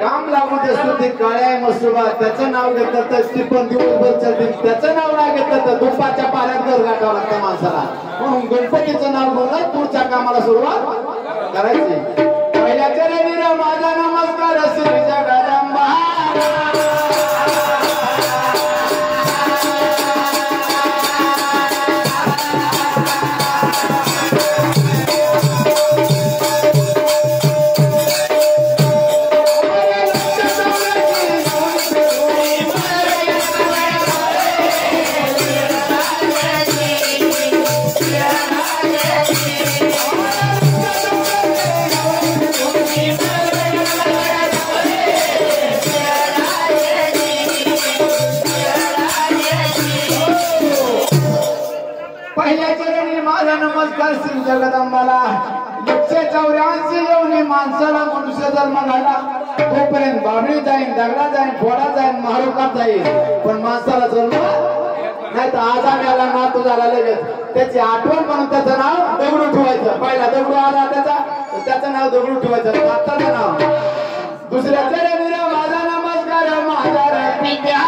काम लागू दे स्तुती काळ्या मसुबा त्याचं नाव घेतलं तर ती पण दिवसभर चालते त्याचं नाव नाही घेतलं तर दुपारच्या पाऱ्यात घर गाठावं लागतं माणसाला म्हणून गणपतीचं नाव घेऊन पुढच्या कामाला सुरुवात करायची पहिल्या चरणीला माझा नमस्कार श्री जगदंबा नमस्कार श्री जगदंबाला 184 येऊन माणसाला मनुष्य जन्म घाला तोपर्यंत बाबरी जाईन दगडा जाईन फोडा जाईन महारुकात जाईल पण माणसाला जन्म नाही तर आज आम्हाला नातू झाला लगेच त्याची आठवण म्हणून त्याचं नाव दगडू ठेवायचं पहिला दगडू आला त्याचं नाव दगडू ठेवायचं आत्ताचं नाव दुसऱ्या चरणीला माझा नमस्कार माझा पित्या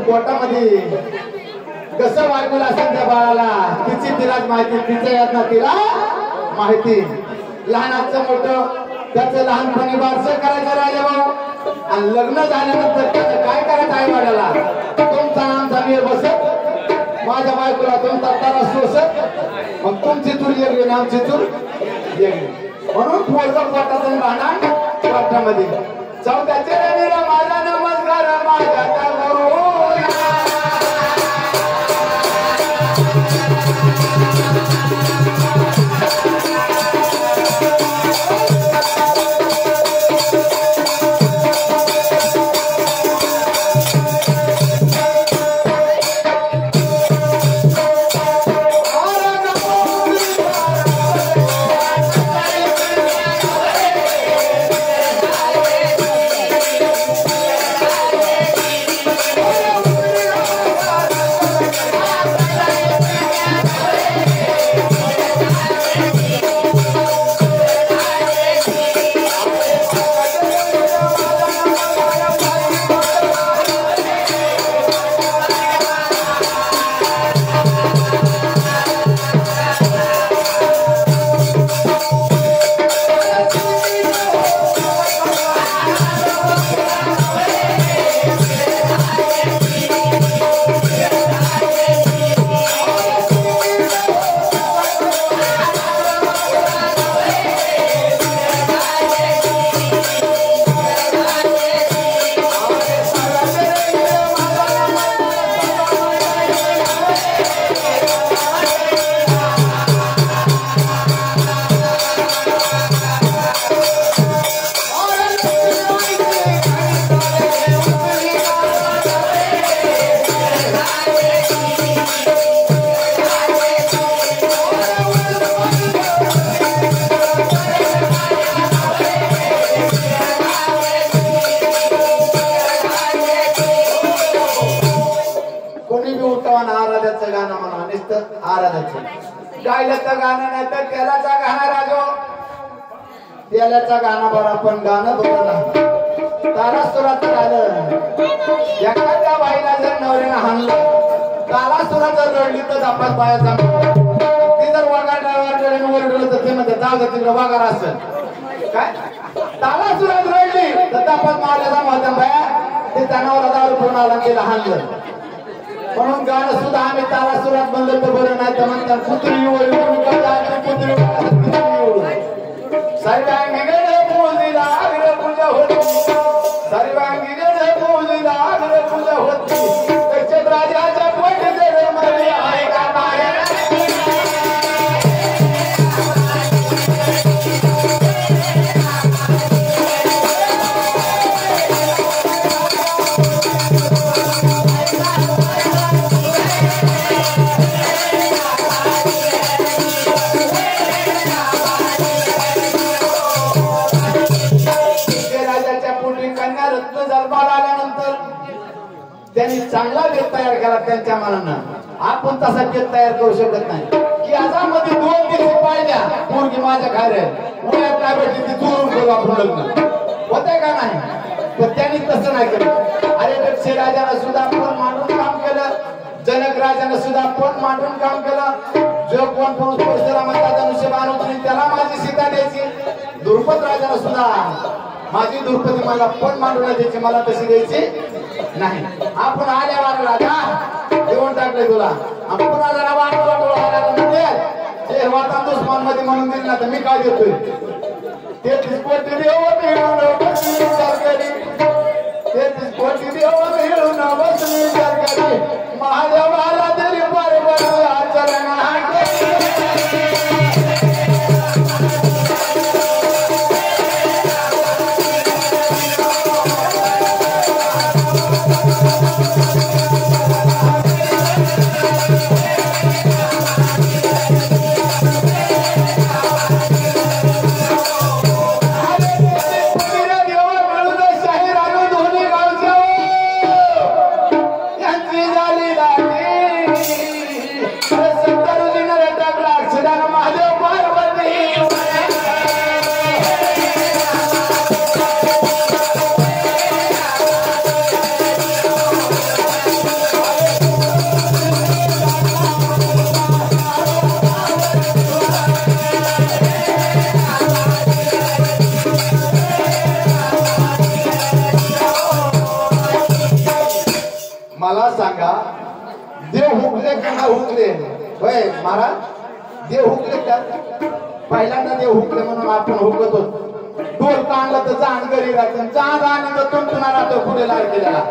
पोटामध्ये कसं वाटलं असेल त्या बाळाला तिची तिलाच माहिती तिच्या यातना तिला माहिती लहानाचं मोठं त्याचं लहानपणी बारसं करायचं राजा भाऊ आणि लग्न झाल्यानंतर त्याचं काय करायचं आई वडिलाला तुमचा आमचा मेळ बसत माझ्या बायकोला तुमचा तारा सोसत मग तुमची चूर वेगळी आमची चूर वेगळी म्हणून पोरगं पोटातून राहणार पोटामध्ये चौथ्याच्या रवीला माझा नमस्कार माझ्या गुरु गायल्याचं गाणं नाही तर त्यालाचा गाणं राजो त्यालाचा गाणं बरं आपण गाणं बघा तालासुरात आलं एखाद्या बाईला जर नवऱ्यानं हाणलं तालासुरात जर रडली तर दापात बायाचा ती जर वागाड्यावर ओरडलं तर ते म्हणतात जाऊ दे तिकडे वागार असं काय तालासुरात रडली तर दापात मारल्याचा माझ्या बाया ते जनावरा दारू करून आला तिला हाणलं म्हणून गाणं सुद्धा आम्ही तालासुरात म्हणलं तर बरं नाही तर म्हणतात कुत्री ओळी कुत्री सर्वांगीकडे पूजिला अग्र पूजा होती सर्वांगीकडे पूजिला अग्र पूजा होती त्याच्यात राजाच्या पोटी मध्ये आहे का माया त्यांनी चांगला बेत तयार केला त्यांच्या मनानं आपण तसा बेत तयार करू शकत नाही की याच्यामध्ये 2 दिवस पाहिल्या पोरगी माझ्या खायला उन्हात काय भेटली ती चोरून करू आपण लग्न होतंय का नाही पण त्यांनी तसं नाही केलं अरे दक्ष राजानं सुद्धा पण मांडून काम केलं जनक राजानं सुद्धा पण मांडून काम केलं जो कोण पुरुष परशुरामाचा धनुष्यबाण उचलून त्याला माझी सीता द्यायची द्रुपद राजानं सुद्धा माझी द्रौपदी मला पण मांडून द्यायची मला तशी द्यायची नाही आपण आल्यावर राजा देऊन टाकले तुला आपण आल्याला वाटला डोळा म्हणजे हे वाटा दुश्मन मध्ये म्हणून दिल ना तर मी काय देतोय 33 कोटी देव मिळून बसली सरकारी 33 कोटी देव मिळून बसली सरकारी महादेवाला तरी बरोबर आचरण सांगा देव हुकले का ना हुकले होय महाराज देव हुकले का पहिल्यांदा देव हुकले म्हणून आपण हुकत होतो डोल काढला तर जाण घरी राहतो जाण आणि तर तुमचा राहतो पुढे लाल केलेला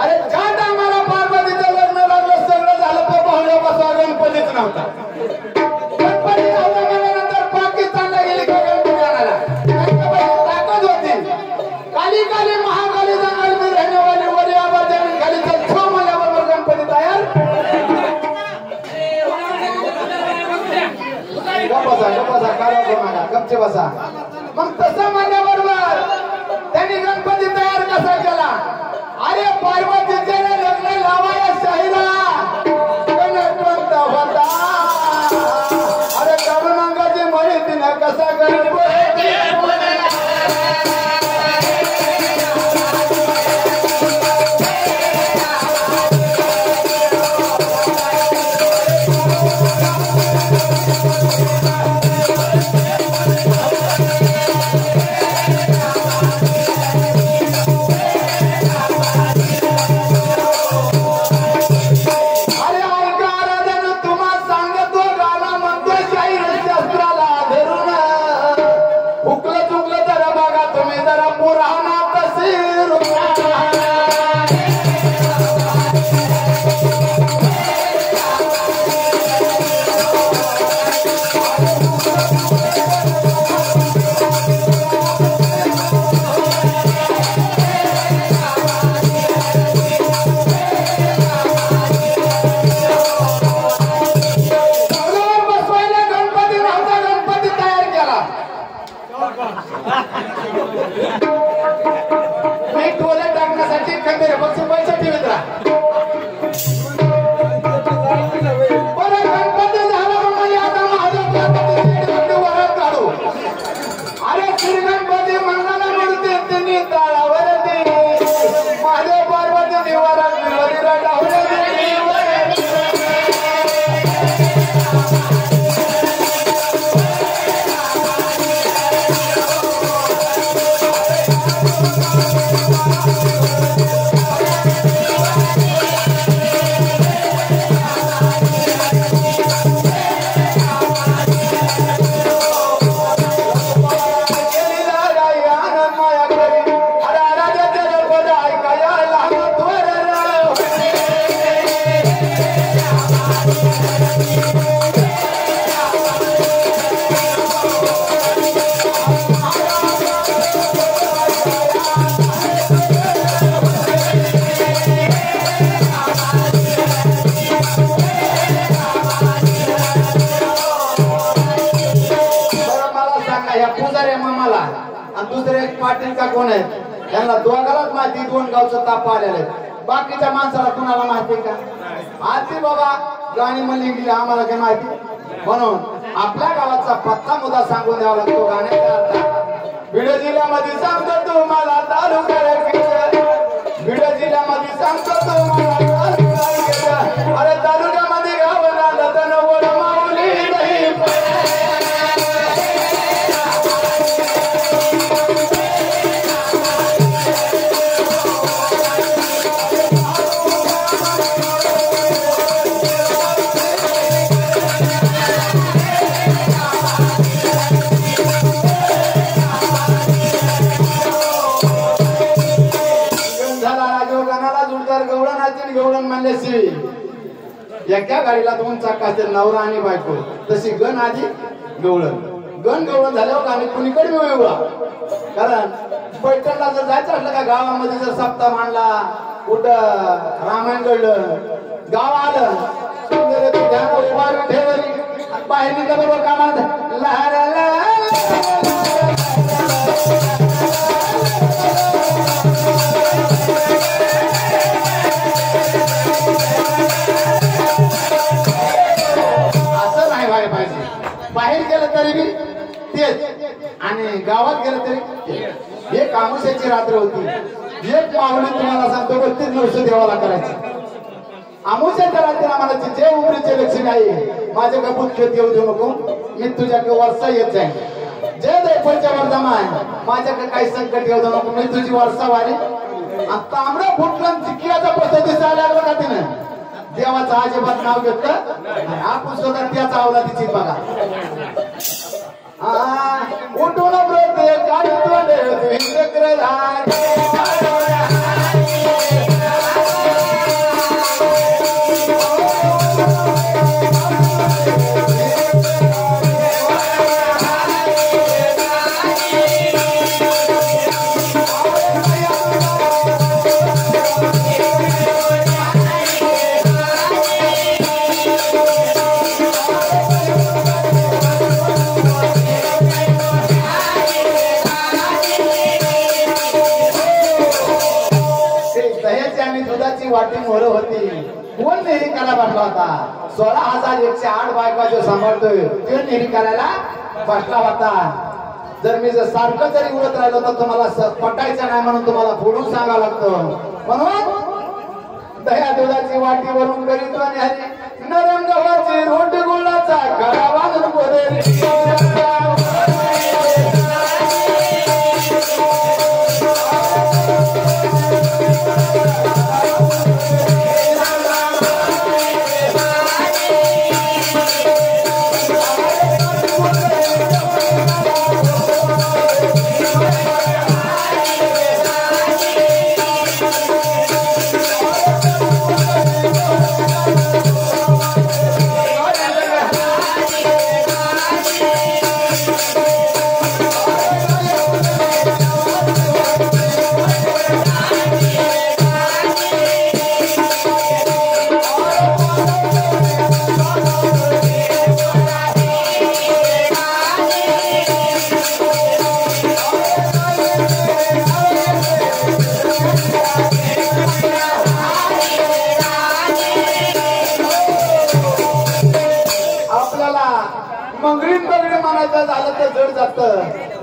अरे ज्या टायमाला पार्वतीचं लग्न लागलं सगळं झालं तो पाहुण्यापासून गणपतीच नव्हता गणपती नव्हता म्हणल्यानंतर पाकिस्तानला गेली का गणपती आणायला ताकद होती काली काली महाकाली जंगल में रहने वाली वली आबादी खाली छो म्हणल्याबरोबर गणपती तयार गप्पा काला कोणाला गपचे बसा मग तसं म्हणल्याबरोबर त्यांनी गणपती तयार कसा केला अरे पार्वतीचे लग्न लावाया शाहीला गणपत होता अरे करुणांगाची मळी तिनं कसा गणपती अरे श्रीगणपती मंगला मूर्ती त्यांनी पुजाऱ्या मामाला आणि दुसरे एक पाटील का कोण आहेत त्यांना दोघालाच माहिती दोन गावचं ताप आलेलं आहे. बाकीच्या माणसाला कुणाला माहिती का? आधी बाबा गाणी म्हणली गेली आम्हाला काय माहिती. म्हणून आपल्या गावाचा पत्ता मुद्दा सांगून द्यावा लागतो गाण्याच्या अर्थ. बीड जिल्ह्यामध्ये सांगतो तुम्हाला तालुक्याला बीड जिल्ह्यामध्ये सांगतो तुम्हाला अरे तालुक्यामध्ये गाव राहिलं तर नवड माऊली नाही. गवळण म्हणल्याशी एका गाडीला दोन चाकाचे नवरा आणि बायको तशी गण आधी गवळण गवळण झाल्यावर आम्ही कुणीकडे मिळूया. कारण पैठणला जर जायचं असलं का गावामध्ये जर सप्ताह मांडला कुठं रामायण घडलं गाव आलं बाहेर निघा बरोबर कामात लहाराला बाहेर गेलं तरी बी तेच आणि गावात गेलं तरी एक आमुष्याची रात्र होती. एक माऊली तुम्हाला सांगतो 32 वर्ष देवाला करायची. आमुष्याच्या रात्रीला म्हणायची जे उमरीचे लक्ष्मी आहे माझ्या कपूत खेत येऊ देऊ नको मी तुझ्याकडे वर्षा येत जाईन. जे दैफलच्या वर्धमा आहे माझ्याकडे काही संकट येऊ देऊ नको मी तुझी वर्षा वारी. तांबडा फुटलं चिकियाचा पद्धती चालला का तिनं देवाचं अजिबात नाव घेतलं आपण स्वतः त्याचा आवला तिची बघा. उठून वाटी मोर होती कोण नेहरी करायला बसला होता. 16,108 बायका जो सांभाळतोय ते नेहरी करायला बसला होता. जर मी जर सारखं जरी उडत राहिलो तर तुम्हाला पटायचं नाही म्हणून तुम्हाला बोलून सांगावं लागतं. म्हणून दह्या दुधाची वाटी वरून करीत हरी नरम गव्हाची रोटी गुळाचा गळा बांधून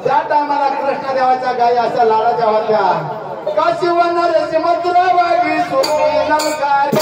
त्या टायमाला कृष्ण देवाच्या गायी अशा लाडाच्या होत्या का शिवणार मथुरा वागी सोनी नमकार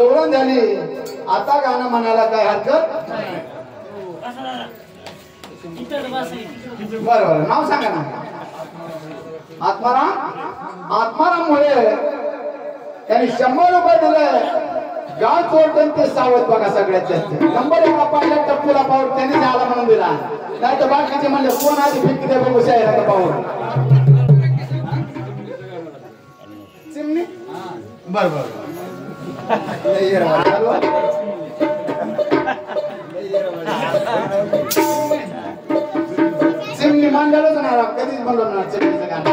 गवळण झाली आता गाणं म्हणायला काय हरकत बरं नाव सांगा ना आत्माराममुळे त्यांनी 100 रुपये दिले गाव चोरटन ते सावध बघा सगळ्यात जास्त नंबर 1 पहिल्या टप्पूला पाऊल त्यांनी झाला म्हणून दिला नाही तर बाकीचे म्हणले कोण आधी फिक्की दे बघू शायरा पाऊल चिमणी बरं चिमणी मांडलच नाही कधीच म्हणलो ना चिमणीचं गाणं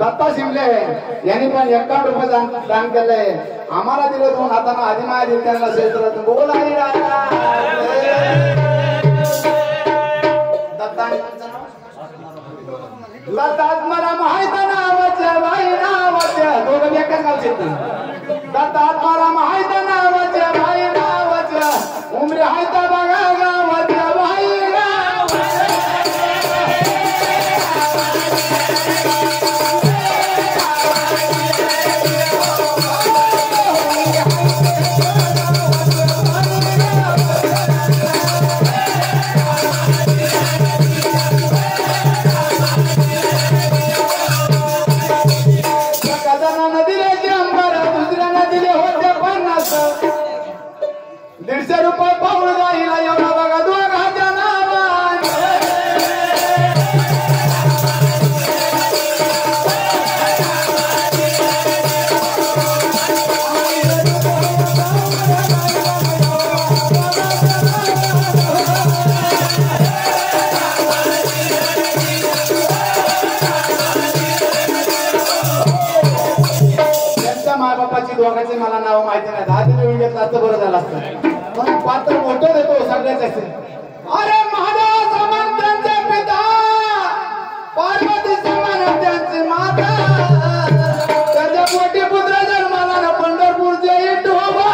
दत्ता शिमले यांनी पण 51 रुपये दान केलंय आम्हाला दिले 2 हातांना आधी माया दिली त्यांना क्षेत्रात बोलाई दत्तात मला माहित नावाच्या बाई नावाच्या दोघं एकाच गावचे दत्तात मला माहित नावाच्या बाई नावाच्या उमरे हायत बघा गावाच्या बाई दोघांचे मला नाव माहिती नाही 10 दिवस येऊन घेतला असतं बरं झालं असतं पण पात्र मोठं देतो सगळ्याच असे अरे महादेव समान त्यांचे पिता पार्वती समान त्यांची माता त्याच्या पोटी पुत्र जन्माला ना पंढरपूरचे विठोबा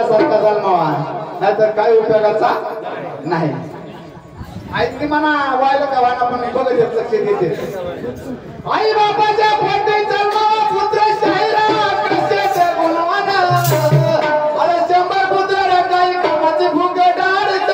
सारखा जन्मावा नाहीतर काही उपयोगाचा नाही ऐकली म्हणा व्हायला का वाना पण बघत लक्ष देते आई बापाच्या पोटी जन्मावा पुत्र शाहिरा कशाचे गुणवान अरे 100 पुत्र काही कामाची भूक डाळते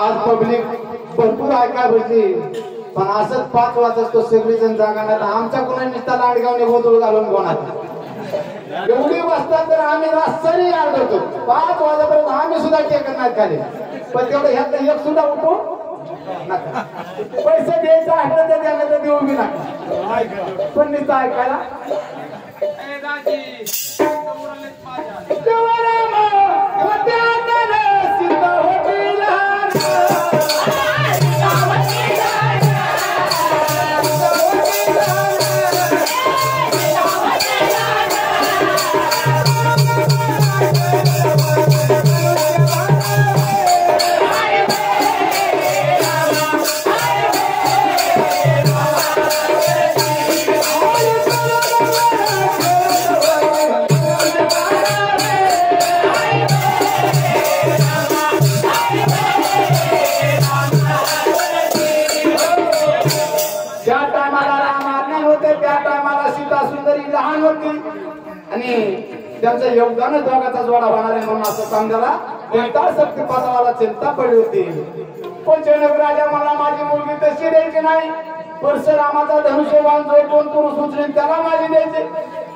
आज पब्लिक भरपूर ऐका भेटली पण असंच 5 वाजता तो सगळी जण जागा नाही आमच्या कोणा निस्ता लाडगावने गोधूळ घालून कोणात एवढी वाजता तर आम्ही रास्तानी आडतो 5 वाजेपर्यंत आम्ही सुद्धा टेकत नाही खाली पण तेवढं ह्यातलं एक सुद्धा उठून नका पैसे द्यायचं असलं तर द्यायला तर देऊ मी नका पण नुसतं ऐकायला आणि त्यांचं योगदान दोघाचा जोडा होणार आहे म्हणून असं सांगायला कोणता शक्ती पाताळाला चिंता पडली होती. पण जनक राजा मला माझी मुलगी तशी द्यायची नाही. परशुरामाचा धनुष्यबाण जो कोण पुरुष उचलेल त्याला माझी द्यायची.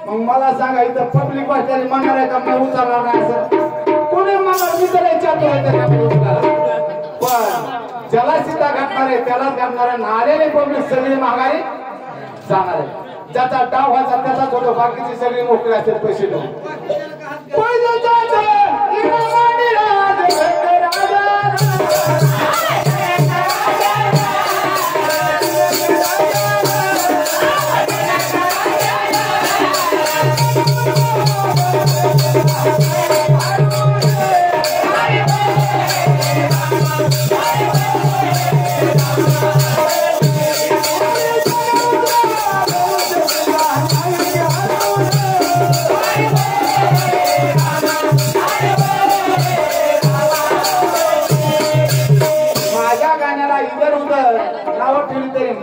मग मला सांगा इथं पब्लिक वाचल्याने म्हणणार आहे का मी उचलणार नाही असं कोणी मला विचारायच्या पण ज्याला सीता घातणार आहे त्यालाच घालणार आहे. नालेले पब्लिक सगळी माघारी जाणार आहे. ज्याचा डाव व्हायचा त्याचाच होतो बाकीचे सगळे मोकळे असतात पैसे देऊन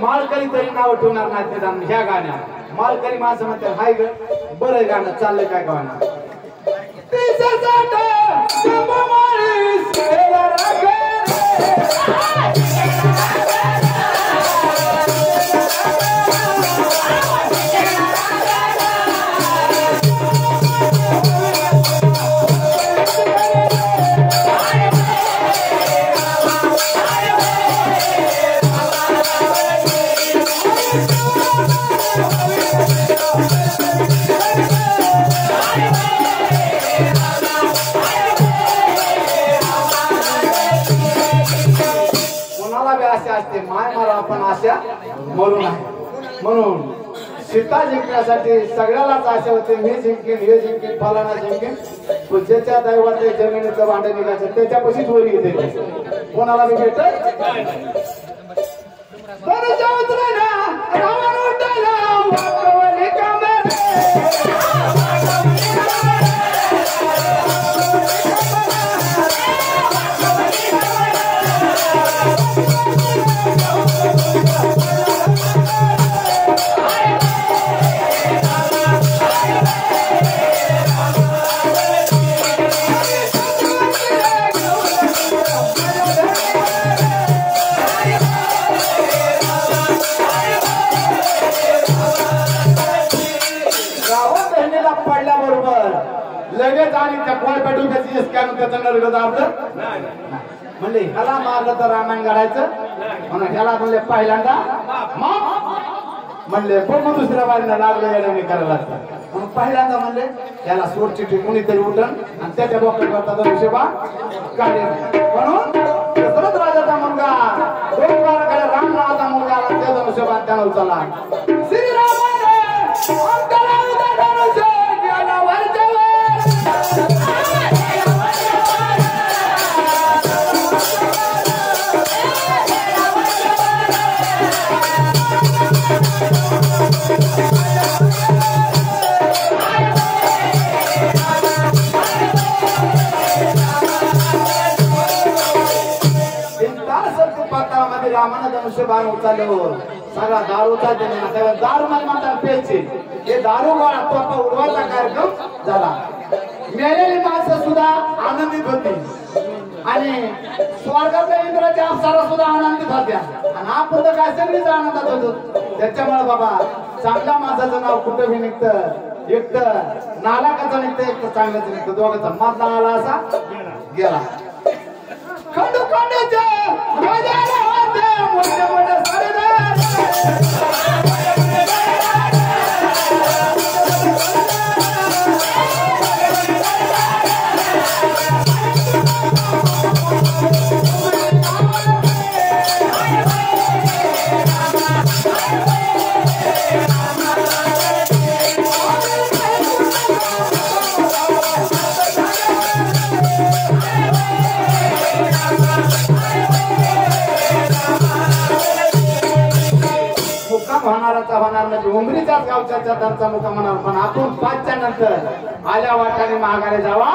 मालकरी तरी नाव ठेवणार नाही. ह्या गाण्या मालकरी माणसं म्हणतात हाय ग बरं गाणं चाललंय काय गाणं माय मला आपण आशा मरून आहे म्हणून सीता जिंकण्यासाठी सगळ्यालाच आशा होते. मी जिंकेन हे जिंकेन फलाना जिंकेन पूजेच्या दैवाचे जमिनीचं भांडे निघायचं त्याच्यापाशीच वर येते कोणाला मी भेट लगेच आणि त्या कोळ पेटून त्याची स्कॅन त्याचं नरग दाबलं म्हणले ह्याला मारलं तर रामायण घडायचं म्हणून ह्याला म्हणले पहिल्यांदा म्हणले पण मग दुसऱ्या बारीला लागलं येणे करायला लागतं म्हणून पहिल्यांदा म्हणले याला सोड चिठ्ठी कुणीतरी उठण आणि त्याच्या डोक्यात धनुष्यबा काढले म्हणून दशरथ राजाचा मुलगा दोन वाराकडे राम नावाचा मुलगा आला त्या धनुष्यबा त्यानं उचलला रामानं धनुष्यबाण उचललं सगळा दारूचा त्याला दारू मध्ये म्हणतात प्यायचे हे दारू तोफा उडवायचा कार्यक्रम झाला. मेलेली माणसं सुद्धा आनंदित होती आणि स्वर्गातल्या इंद्राच्या अप्सरा सुद्धा आनंदित होत्या आणि आपण तर काय सगळीच आनंदात होतो. त्याच्यामुळे बाबा चांगल्या माणसाचं नाव कुठं बी निघतं एक तर नालाकाचं निघतं एक तर चांगल्याचं निघतं दोघांचा मधला आला असा गेला खंडू खंडूच्या मोठे मोठे सरदार होणार म्हणजे उमरीच्याच गावच्या त्यांचा मुकाम होणार. पण आपण 5च्या नंतर आल्या वाटाने माघारी जावा,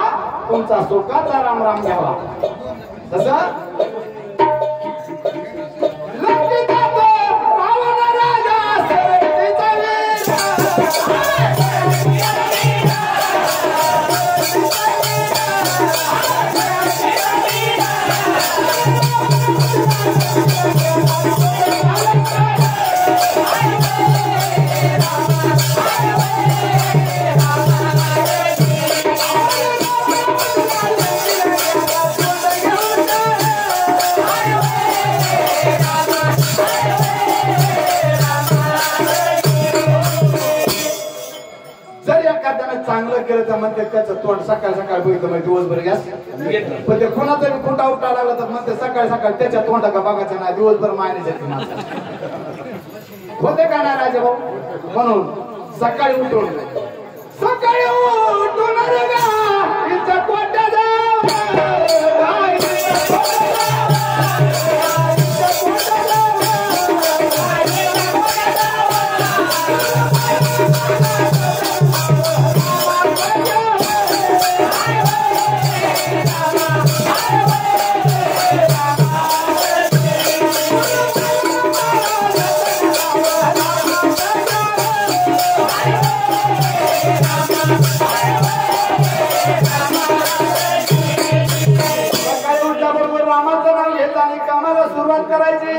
तुमचा सुखाचा राम राम घ्यावा. तसं चांगलं केलं तर म्हणते त्याचं तोंड सकाळ सकाळ बघितलं म्हणजे दिवसभर गॅस. पण ते कोणाचा बी कुंडा उठा लागला तर म्हणते सकाळ सकाळ त्याच्या तोंडा का बघायचं नाही, दिवसभर मायने होते का नाही राजे भाऊ. म्हणून सकाळी उठून सुरुवात करायची.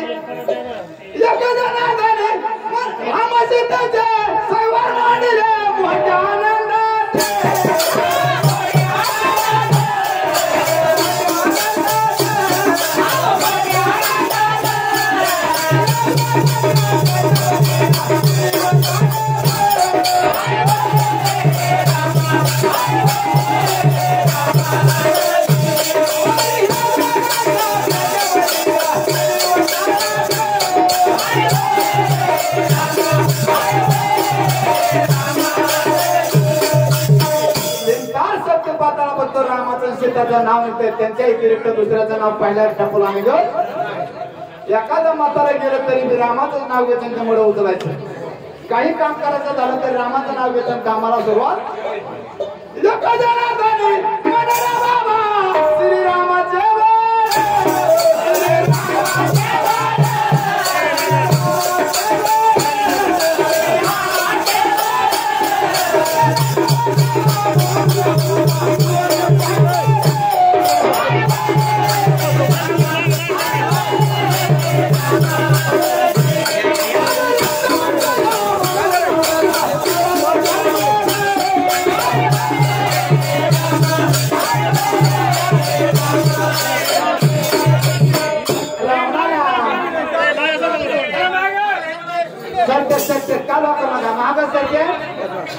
शेताचं नाव निघतंय, त्यांच्या व्यतिरिक्त दुसऱ्याचं नाव पहिल्या टपूल आम्ही घेऊ. एखादं म्हातारा गेलं तरी रामाचं नाव घेत त्यांच्यामुळे उचलायचं. काही काम करायचं झालं तरी रामाचं नाव घेत कामाला सुरुवात. श्रीरामाचे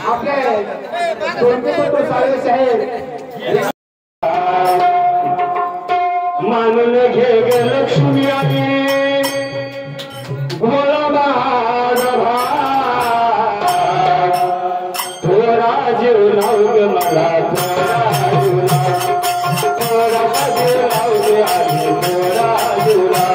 आपले मानून घे गे लक्ष्मी आली बोला माझा थोडा जीव लाव ग मला थोडा जीव लाव गे आली थोडा जीव लाव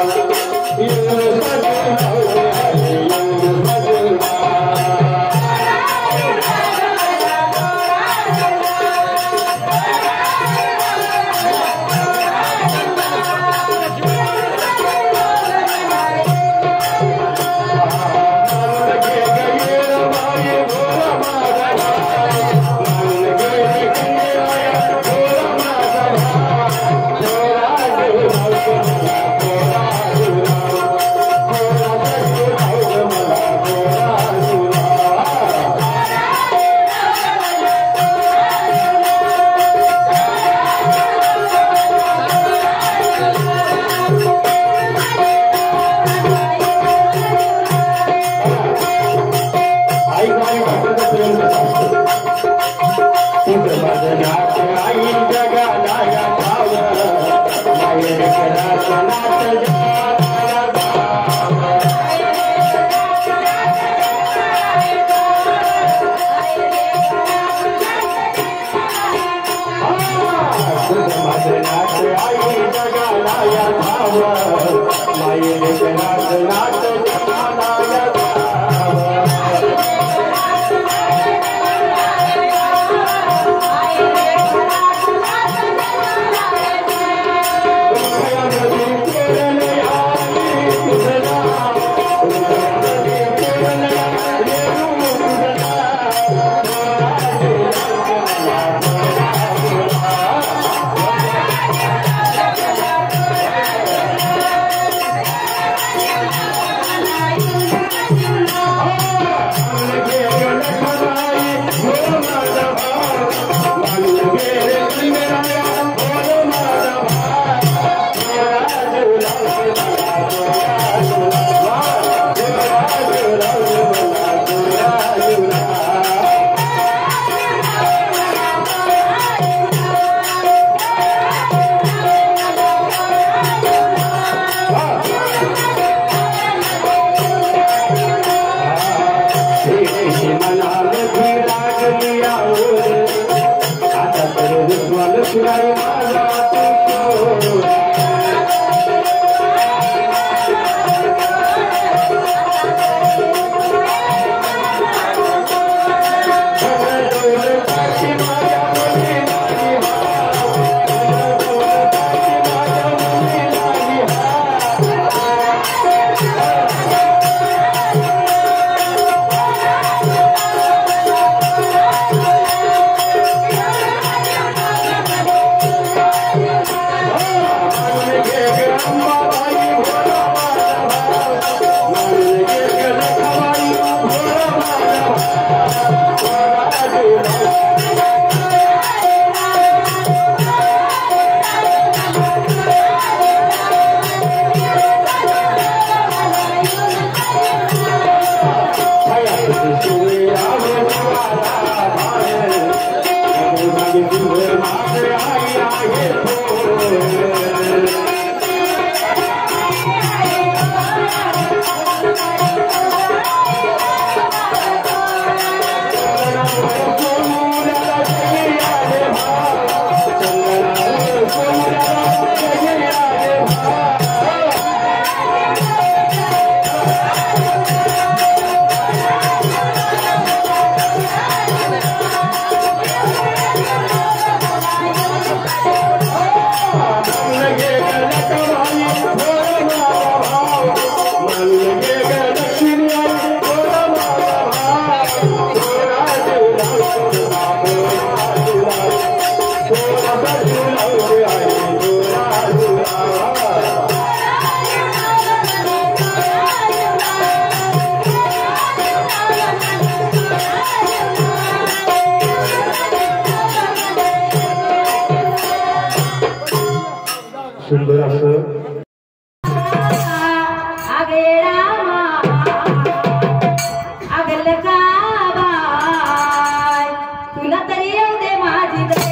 सुंदर असं तुला तरी येऊ दे माझी आपले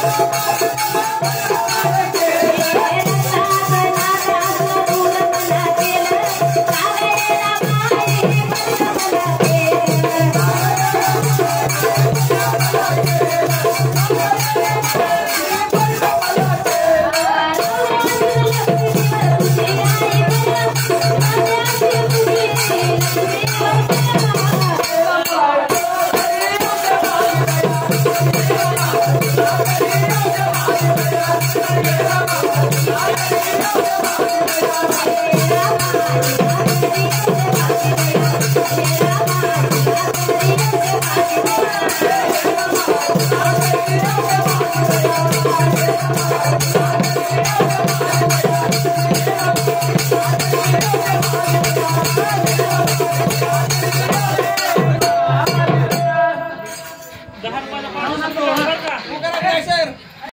रे